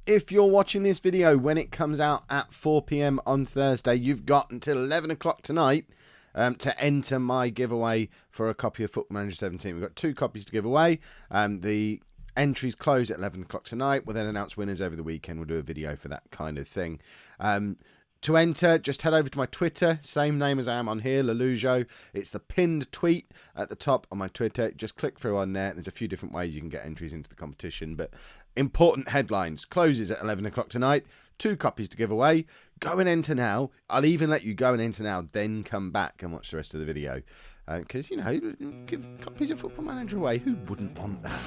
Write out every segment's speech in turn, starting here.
If you're watching this video when it comes out at 4 p.m. on Thursday, you've got until 11 o'clock tonight to enter my giveaway for a copy of Football Manager 17. We've got 2 copies to give away. The entries close at 11 o'clock tonight. We'll then announce winners over the weekend. We'll do a video for that kind of thing. To enter, just head over to my Twitter, same name as I am on here, Lollujo. It's the pinned tweet at the top on my Twitter. Just click through on there. There's a few different ways you can get entries into the competition, but important headlines. Closes at 11 o'clock tonight. 2 copies to give away. Go and enter now. I'll even let you go and enter now, then come back and watch the rest of the video. Because, you know, give copies of Football Manager away. Who wouldn't want that?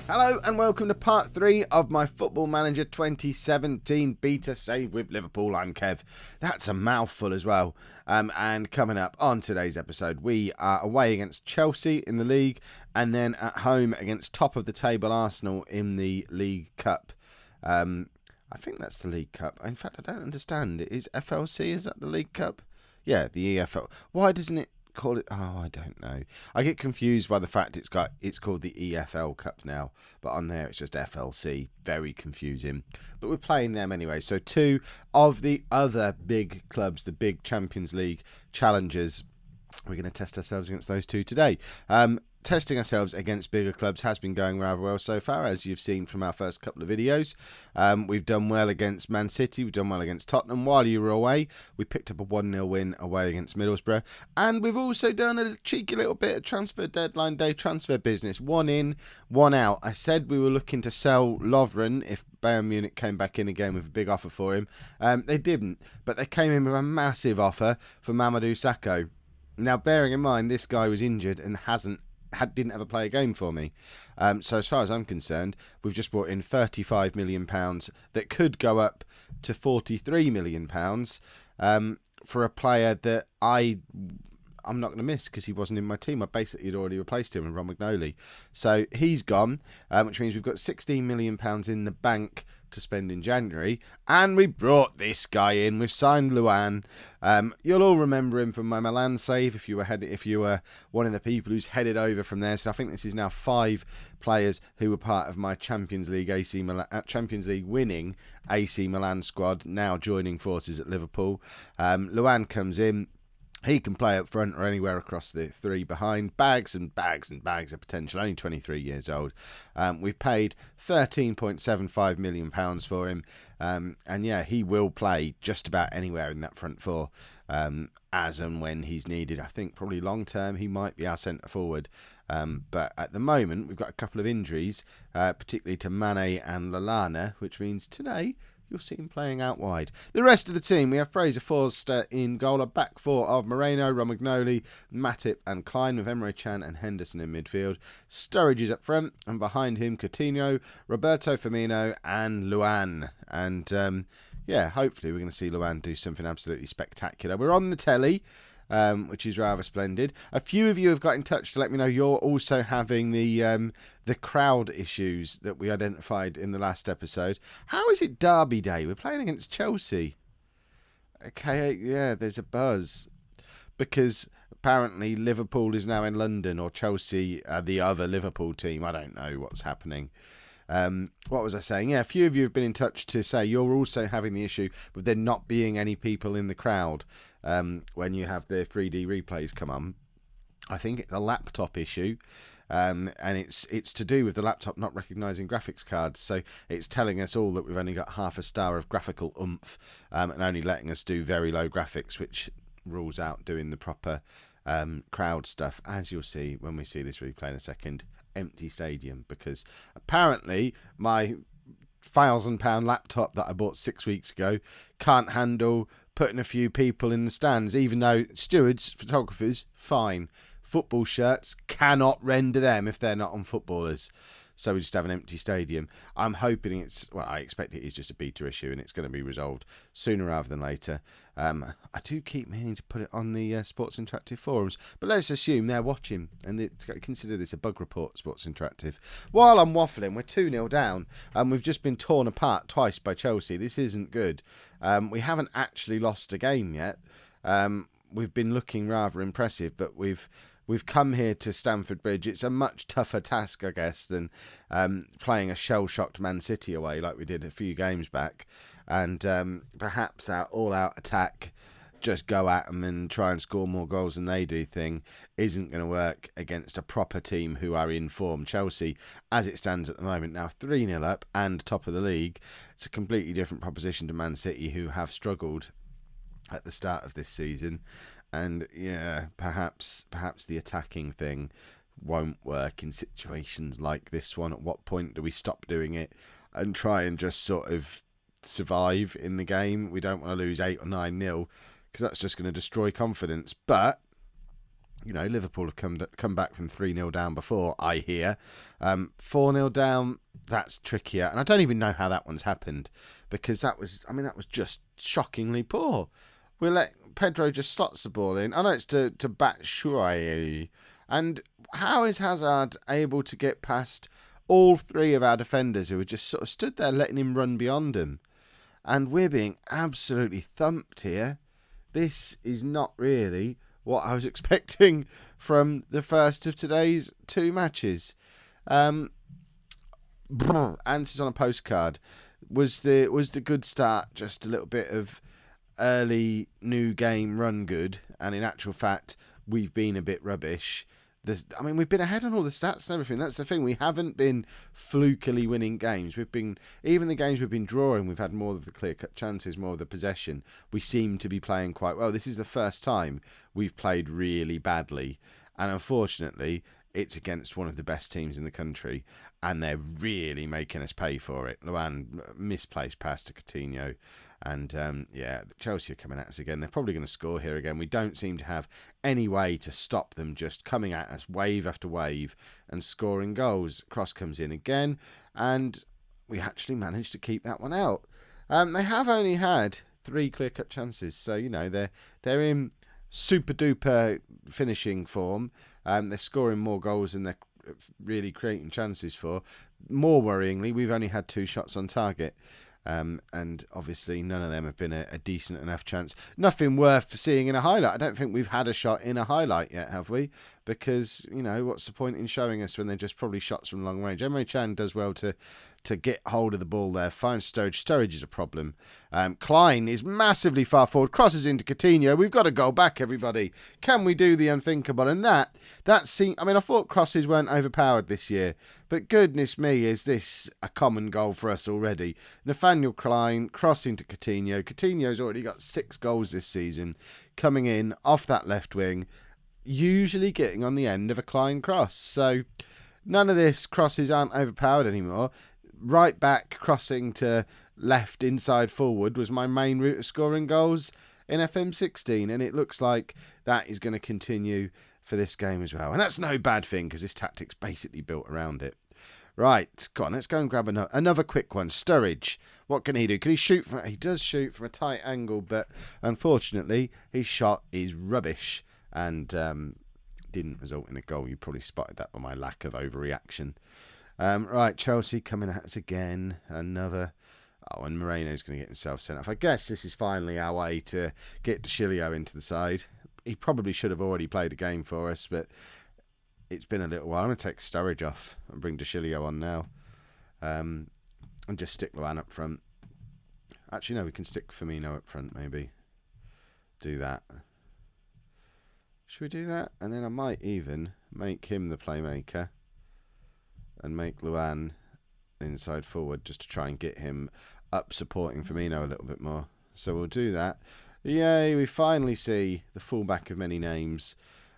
Hello and welcome to part 3 of my Football Manager 2017 beta save with Liverpool. I'm Kev. That's a mouthful as well. And coming up on today's episode, we are away against Chelsea in the league and then at home against top of the table Arsenal in the League Cup. I think that's the League Cup. In fact, I don't understand. Is FLC, is that the League Cup? Yeah, the EFL. Why doesn't it call it? Oh, I don't know. I get confused by the fact it's called the EFL Cup now, but on there it's just FLC. Very confusing. But we're playing them anyway. So 2 of the other big clubs, the big Champions League challengers, we're going to test ourselves against those 2 today. Testing ourselves against bigger clubs has been going rather well so far, as you've seen from our first couple of videos. We've done well against Man City, we've done well against Tottenham. While you were away, we picked up a 1-0 win away against Middlesbrough. And we've also done a cheeky little bit of transfer deadline day transfer business. 1 in, 1 out. I said we were looking to sell Lovren if Bayern Munich came back in again with a big offer for him. They didn't, but they came in with a massive offer for Mamadou Sakho. Now, bearing in mind, this guy was injured and didn't ever play a game for me. So as far as I'm concerned, we've just brought in £35 million that could go up to £43 million for a player that I'm not going to miss because he wasn't in my team. I basically had already replaced him with Romagnoli. So he's gone, which means we've got £16 million in the bank to spend in January, and we brought this guy in. We've signed Luan. You'll all remember him from my Milan save if you were one of the people who's headed over from there. So I think this is now 5 players who were part of my Champions League winning AC Milan squad now joining forces at Liverpool. Luan comes in. He can play up front or anywhere across the 3 behind. Bags and bags and bags of potential. Only 23 years old. We've paid £13.75 million for him. And yeah, he will play just about anywhere in that front 4 as and when he's needed. I think probably long term he might be our centre forward. But at the moment we've got a couple of injuries, particularly to Mane and Lallana, which means today you'll see him playing out wide. The rest of the team, we have Fraser Forster in goal, a back 4 of Moreno, Romagnoli, Matip and Klein, with Emre Can and Henderson in midfield. Sturridge is up front, and behind him Coutinho, Roberto Firmino and Luan. And yeah, hopefully we're going to see Luan do something absolutely spectacular. We're on the telly, which is rather splendid. A few of you have got in touch to let me know you're also having the crowd issues that we identified in the last episode. How is it Derby Day? We're playing against Chelsea. Okay, yeah, there's a buzz. Because apparently Liverpool is now in London, or Chelsea are the other Liverpool team. I don't know what's happening. What was I saying? Yeah, a few of you have been in touch to say you're also having the issue with there not being any people in the crowd when you have the 3D replays come on. I think it's a laptop issue. And it's to do with the laptop not recognising graphics cards. So it's telling us all that we've only got half a star of graphical oomph and only letting us do very low graphics, which rules out doing the proper crowd stuff, as you'll see when we see this replay in a second. Empty stadium, because apparently my £1,000 laptop that I bought 6 weeks ago can't handle putting a few people in the stands, even though stewards, photographers, fine. Football shirts cannot render them if they're not on footballers. so we just have an empty stadium. I'm hoping I expect it is just a beta issue and it's going to be resolved sooner rather than later. I do keep meaning to put it on the Sports Interactive forums, but let's assume they're watching and consider this a bug report, Sports Interactive. While I'm waffling, we're 2-0 down and we've just been torn apart twice by Chelsea. This isn't good. We haven't actually lost a game yet. We've been looking rather impressive, but we've come here to Stamford Bridge. It's a much tougher task, I guess, than playing a shell-shocked Man City away like we did a few games back. And perhaps our all-out attack, just go at them and try and score more goals than they do thing, isn't going to work against a proper team who are in form. Chelsea, as it stands at the moment, now 3-0 up and top of the league. It's a completely different proposition to Man City, who have struggled at the start of this season. And yeah, perhaps the attacking thing won't work in situations like this one. At what point do we stop doing it and try and just sort of survive in the game? We don't want to lose 8 or 9-0 because that's just going to destroy confidence. But you know, Liverpool have come back from 3-0 down before, I hear. 4-0 down, that's trickier, and I don't even know how that one's happened, because that was just shockingly poor. We let Pedro just slots the ball in. I know it's to Batshuayi. And how is Hazard able to get past all three of our defenders who were just sort of stood there letting him run beyond him? And we're being absolutely thumped here. This is not really what I was expecting from the first of today's 2 matches. Answers on a postcard. Was the good start just a little bit of early new game run good, and in actual fact we've been a bit rubbish? We've been ahead on all the stats and everything. That's the thing. We haven't been flukily winning games. Even the games we've been drawing, we've had more of the clear-cut chances, more of the possession. We seem to be playing quite well. This is the first time we've played really badly, and unfortunately it's against one of the best teams in the country, and they're really making us pay for it. Luan, misplaced pass to Coutinho. And, Chelsea are coming at us again. They're probably going to score here again. We don't seem to have any way to stop them just coming at us wave after wave and scoring goals. Cross comes in again, and we actually managed to keep that one out. They have only had 3 clear-cut chances, so, you know, they're in super-duper finishing form. They're scoring more goals than they're really creating chances for. More worryingly, we've only had 2 shots on target. And obviously none of them have been a decent enough chance. Nothing worth seeing in a highlight. I don't think we've had a shot in a highlight yet, have we? Because, you know, what's the point in showing us when they're just probably shots from long range? Emre Can does well to get hold of the ball there. Finds Sturridge. Sturridge is a problem. Klein is massively far forward. Crosses into Coutinho. We've got to go back, everybody. Can we do the unthinkable? And I thought crosses weren't overpowered this year, but goodness me, is this a common goal for us already? Nathaniel Klein crossing to Coutinho. Coutinho's already got 6 goals this season, coming in off that left wing, usually getting on the end of a Klein cross. So none of this crosses aren't overpowered anymore. Right back crossing to left inside forward was my main route of scoring goals in FM16, and it looks like that is going to continue for this game as well. And that's no bad thing, because this tactic's basically built around it. Right, go on, let's go and grab another quick one. Sturridge, what can he do? Can he shoot he does shoot from a tight angle, but unfortunately his shot is rubbish and didn't result in a goal. You probably spotted that by my lack of overreaction. Right, Chelsea coming at us again. And Moreno's going to get himself sent off. I guess this is finally our way to get Chilio into the side. He probably should have already played a game for us, but it's been a little while. I'm going to take Sturridge off and bring Chilio on now. And just stick Luan up front. Actually, no, we can stick Firmino up front, maybe. Do that. Should we do that? And then I might even make him the playmaker and make Luan inside forward, just to try and get him up supporting Firmino a little bit more. So we'll do that. Yay, we finally see the fullback of many names.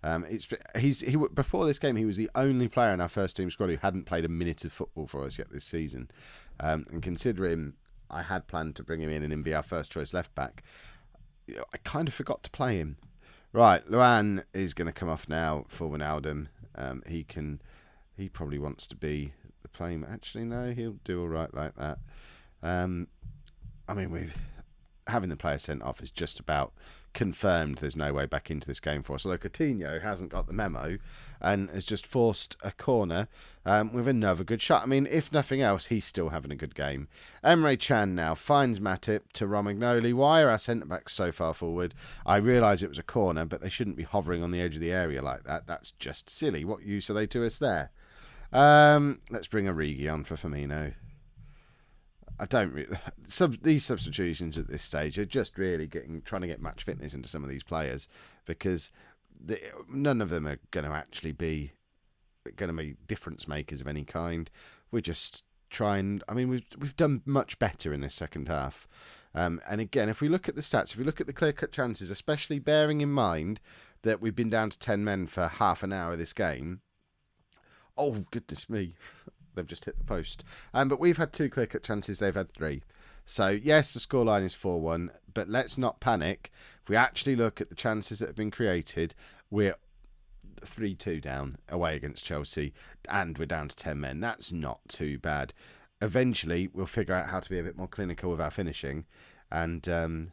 Before this game, he was the only player in our first team squad who hadn't played a minute of football for us yet this season. And considering I had planned to bring him in and him be our first choice left back, I kind of forgot to play him. Right, Luan is going to come off now for Wijnaldum. He probably wants to be the the plane. Actually, no, he'll do all right like that. I mean, having the player sent off is just about confirmed there's no way back into this game for us. Although Coutinho hasn't got the memo and has just forced a corner with another good shot. I mean, if nothing else, he's still having a good game. Emre Can now finds Matip to Romagnoli. Why are our centre-backs so far forward? I realise it was a corner, but they shouldn't be hovering on the edge of the area like that. That's just silly. What use are they to us there? Let's bring Origi on for Firmino. I don't really... These substitutions at this stage are just really trying to get match fitness into some of these players, because none of them are going to actually be difference makers of any kind. We're just trying... I mean, we've done much better in this second half. And again, if we look at the stats, if we look at the clear-cut chances, especially bearing in mind that we've been down to 10 men for half an hour of this game... Oh, goodness me. They've just hit the post. But we've had 2 clear-cut chances. They've had 3. So, yes, the scoreline is 4-1. But let's not panic. If we actually look at the chances that have been created, we're 3-2 down away against Chelsea. And we're down to 10 men. That's not too bad. Eventually, we'll figure out how to be a bit more clinical with our finishing. And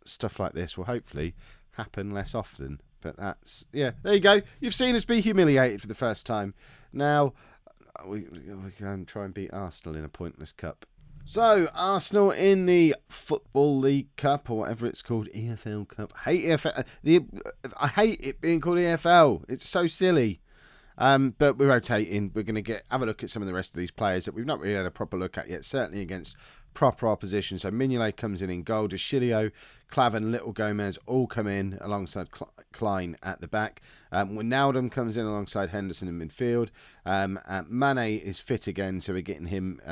stuff like this will hopefully happen less often. But that's... Yeah, there you go. You've seen us be humiliated for the first time. Now... We go and try and beat Arsenal in a pointless cup. So, Arsenal in the Football League Cup, or whatever it's called, EFL Cup. I hate EFL. I hate it being called EFL. It's so silly. But we're rotating. We're going to have a look at some of the rest of these players that we've not really had a proper look at yet, certainly against proper opposition. So Mignolet comes in goal. Deschilio, Klavan, Little Gomez all come in alongside Klein at the back. Wijnaldum comes in alongside Henderson in midfield. Mane is fit again, so we're getting him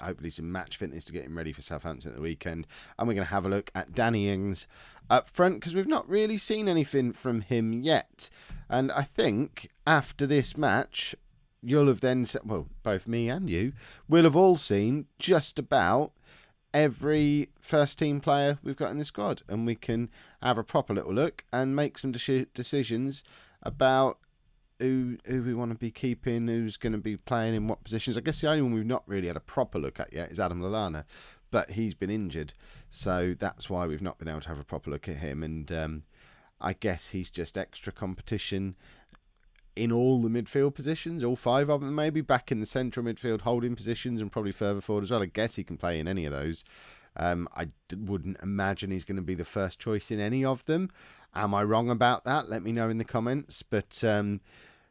hopefully some match fitness to get him ready for Southampton at the weekend. And we're going to have a look at Danny Ings up front, because we've not really seen anything from him yet. And I think after this match, you'll have then, well, both me and you will have all seen just about every first team player we've got in the squad, and we can have a proper little look and make some decisions about who we want to be keeping, who's going to be playing in what positions. I guess the only one we've not really had a proper look at yet is Adam Lallana, but he's been injured, so that's why we've not been able to have a proper look at him. And I guess he's just extra competition in all the midfield positions, all 5 of them maybe, back in the central midfield holding positions and probably further forward as well. I guess he can play in any of those. I wouldn't imagine he's going to be the first choice in any of them. Am I wrong about that? Let me know in the comments. But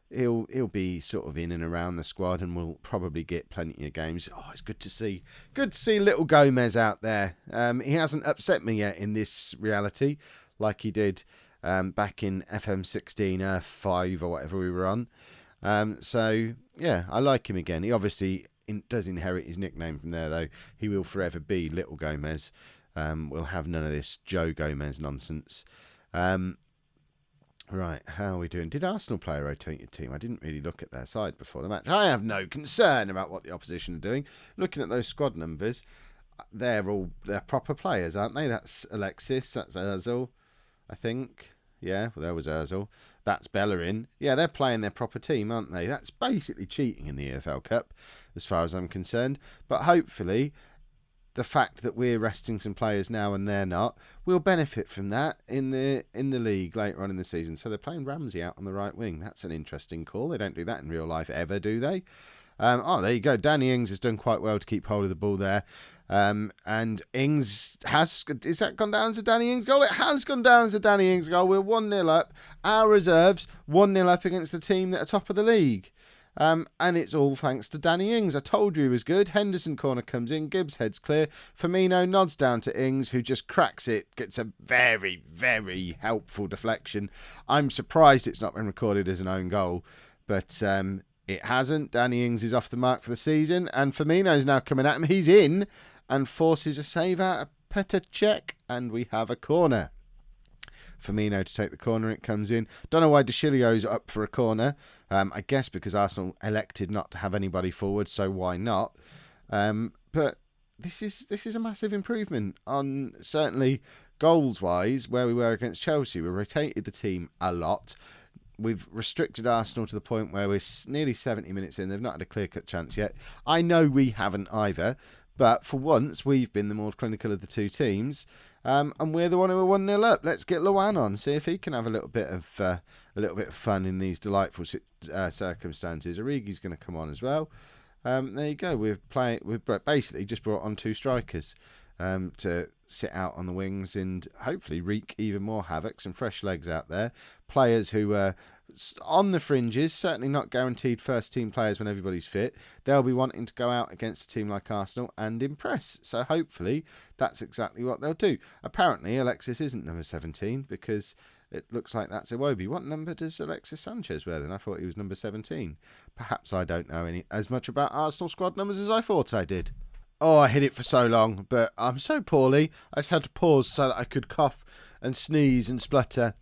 he'll be sort of in and around the squad, and we'll probably get plenty of games. Oh, it's good to see. Good to see little Gomez out there. He hasn't upset me yet in this reality like he did back in FM16 Earth 5 or whatever we were on. So, yeah, I like him again. He obviously does inherit his nickname from there, though. He will forever be Little Gomez. We'll have none of this Joe Gomez nonsense. Right, how are we doing? Did Arsenal play a rotated team? I didn't really look at their side before the match. I have no concern about what the opposition are doing. Looking at those squad numbers, they're proper players, aren't they? That's Alexis, that's Ozil, I think. Yeah, well, there was Ozil. That's Bellerin. Yeah, they're playing their proper team, aren't they? That's basically cheating in the EFL Cup, as far as I'm concerned. But hopefully, the fact that we're resting some players now and they're not, we'll benefit from that in the league later on in the season. So they're playing Ramsey out on the right wing. That's an interesting call. They don't do that in real life ever, do they? There you go. Danny Ings has done quite well to keep hold of the ball there. And Ings has that gone down as a Danny Ings goal? It has gone down as a Danny Ings goal. We're 1-0 up. Our reserves 1-0 up against the team that are top of the league. And it's all thanks to Danny Ings. I told you he was good. Henderson corner comes in. Gibbs heads clear. Firmino nods down to Ings, who just cracks it. Gets a very, very helpful deflection. I'm surprised it's not been recorded as an own goal. But it hasn't. Danny Ings is off the mark for the season. And Firmino's now coming at him. He's in and forces a save out of Petr Cech. And we have a corner. Firmino to take the corner. It comes in. Don't know why Deschilio's up for a corner. I guess because Arsenal elected not to have anybody forward, so why not? But this is a massive improvement on certainly goals-wise where we were against Chelsea. We rotated the team a lot. we've restricted Arsenal to the point where we're nearly 70 minutes in. They've not had a clear-cut chance yet. I know we haven't either, but for once, we've been the more clinical of the two teams, and we're the one who are 1-0 up. Let's get Luan on, see if he can have a little bit of fun in these delightful circumstances. Origi's going to come on as well. There you go. We've basically just brought on two strikers to sit out on the wings and hopefully wreak even more havoc. Some fresh legs out there. Players who are on the fringes, certainly not guaranteed first team players when everybody's fit. They'll be wanting to go out against a team like Arsenal and impress. So hopefully that's exactly what they'll do. Apparently Alexis isn't number 17 because it looks like that's Iwobi. What number does Alexis Sanchez wear then? I thought he was number 17. Perhaps I don't know as much about Arsenal squad numbers as I thought I did. Oh, I hid it for so long, but I'm so poorly. I just had to pause so that I could cough and sneeze and splutter.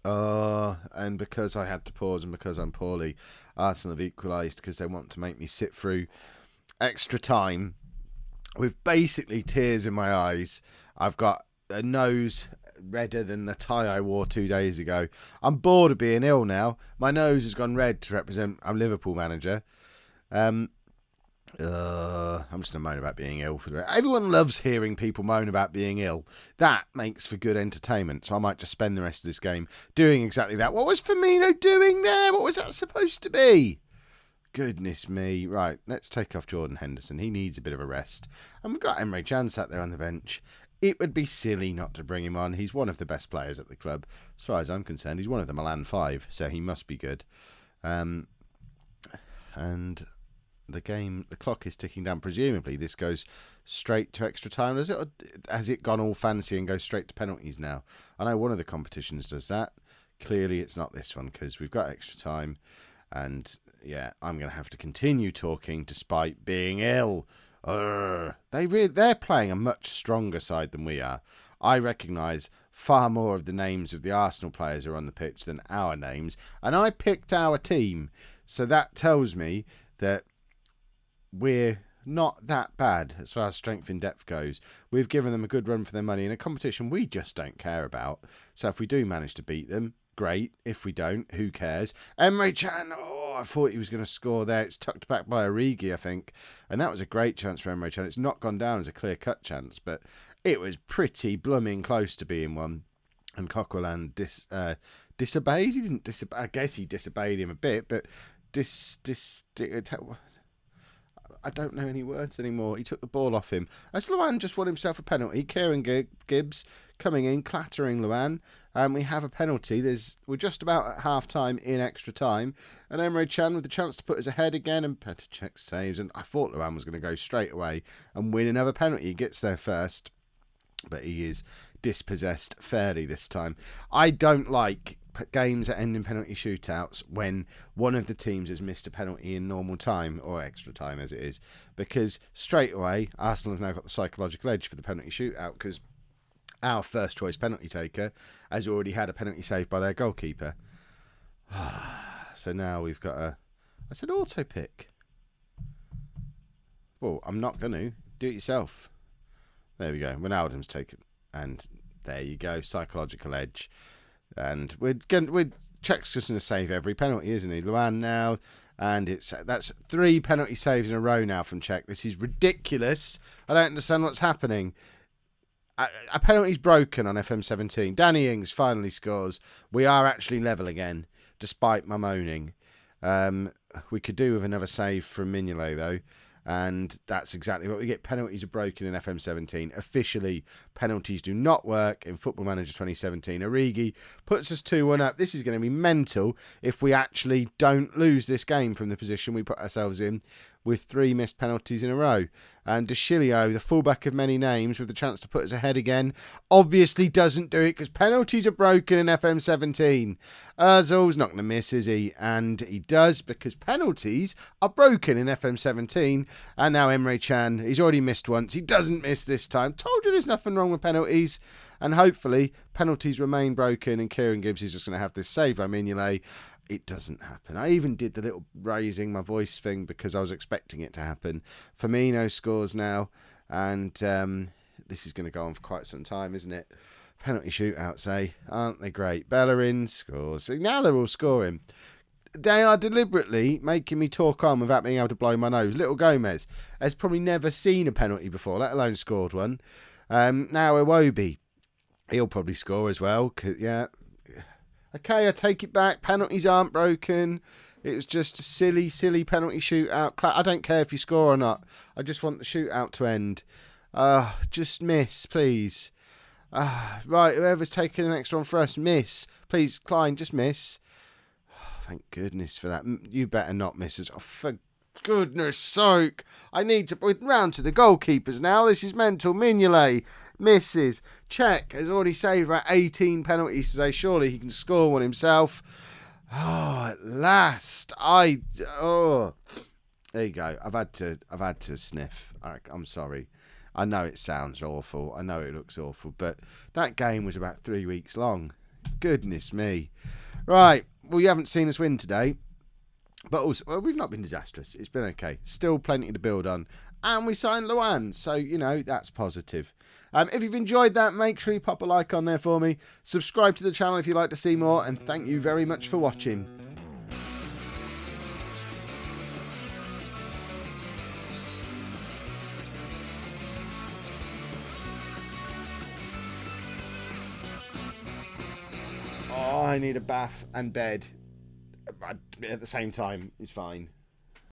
And because I had to pause and because I'm poorly, Arsenal have equalised because they want to make me sit through extra time with basically tears in my eyes. I've got a nose redder than the tie I wore 2 days ago. I'm bored of being ill now. My nose has gone red to represent I'm Liverpool manager. I'm just going to moan about being ill. Everyone loves hearing people moan about being ill. That makes for good entertainment. So I might just spend the rest of this game doing exactly that. What was Firmino doing there? What was that supposed to be? Goodness me. Right, let's take off Jordan Henderson. He needs a bit of a rest. And we've got Emre Can sat there on the bench. It would be silly not to bring him on. He's one of the best players at the club. As far as I'm concerned, he's one of the Milan 5, so he must be good. And the clock is ticking down. Presumably this goes straight to extra time. Has it gone all fancy and goes straight to penalties now? I know one of the competitions does that. Clearly it's not this one because we've got extra time. And yeah, I'm going to have to continue talking despite being ill. They're playing a much stronger side than we are. I recognise far more of the names of the Arsenal players who are on the pitch than our names. And I picked our team. So that tells me that we're not that bad as far as strength in depth goes. We've given them a good run for their money in a competition we just don't care about. So if we do manage to beat them, great. If we don't, who cares? Emre Can, I thought he was going to score there. It's tucked back by Origi, I think. And that was a great chance for Emre Can. It's not gone down as a clear-cut chance, but it was pretty blooming close to being one. And Coquelin disobeys. He didn't disobey. I guess he disobeyed him a bit, but I don't know any words anymore. He took the ball off him. As Luan just won himself a penalty. Kieran Gibbs coming in, clattering Luan. We have a penalty. We're just about at half-time in extra time. And Emre Can with the chance to put us ahead again. And Petr Cech saves. And I thought Luan was going to go straight away and win another penalty. He gets there first. But he is dispossessed fairly this time. I don't like games that end in penalty shootouts when one of the teams has missed a penalty in normal time or extra time as it is, because straight away Arsenal have now got the psychological edge for the penalty shootout because our first choice penalty taker has already had a penalty saved by their goalkeeper. So now we've got I said auto pick. Well, I'm not going to. Do it yourself. There we go. Wijnaldum's taken. And there you go. Psychological edge. And Czech's just going to save every penalty, isn't he? Luan now. And that's 3 penalty saves in a row now from Czech. This is ridiculous. I don't understand what's happening. A penalty's broken on FM17. Danny Ings finally scores. We are actually level again, despite my moaning. We could do with another save from Mignolet, though. And that's exactly what we get. Penalties are broken in FM17. Officially, penalties do not work in Football Manager 2017. Origi puts us 2-1 up. This is going to be mental if we actually don't lose this game from the position we put ourselves in with 3 missed penalties in a row. And De Chilio, the fullback of many names, with the chance to put us ahead again, obviously doesn't do it because penalties are broken in FM17. Ozil's not going to miss, is he? And he does because penalties are broken in FM17. And now Emre Can, he's already missed once. He doesn't miss this time. Told you there's nothing wrong with penalties. And hopefully penalties remain broken and Kieran Gibbs is just going to have this save by Mignolet. It doesn't happen. I even did the little raising my voice thing because I was expecting it to happen. Firmino scores now, and this is going to go on for quite some time, isn't it? Penalty shootouts, eh? Aren't they great? Bellerin scores. See, now they're all scoring. They are deliberately making me talk on without being able to blow my nose. Little Gomez has probably never seen a penalty before, let alone scored one. Now Iwobi, he'll probably score as well. Yeah. Okay, I take it back. Penalties aren't broken. It was just a silly, silly penalty shootout. I don't care if you score or not. I just want the shootout to end. Just miss, please. Right, whoever's taking the next one for us, miss. Please, Klein, just miss. Thank goodness for that. You better not miss us. Oh, for goodness sake. I need to put round to the goalkeepers now. This is mental. Mignolet misses. Czech has already saved about 18 penalties today. Surely he can score one himself. Oh, at last. There you go. I've had to sniff. I'm sorry. I know it sounds awful. I know it looks awful. But that game was about 3 weeks long. Goodness me. Right. Well, you haven't seen us win today, but also, well, we've not been disastrous. It's been okay. Still plenty to build on. And we signed Luan, so, you know, that's positive. If you've enjoyed that, make sure you pop a like on there for me. Subscribe to the channel if you'd like to see more, and thank you very much for watching. Oh, I need a bath and bed at the same time. It's fine.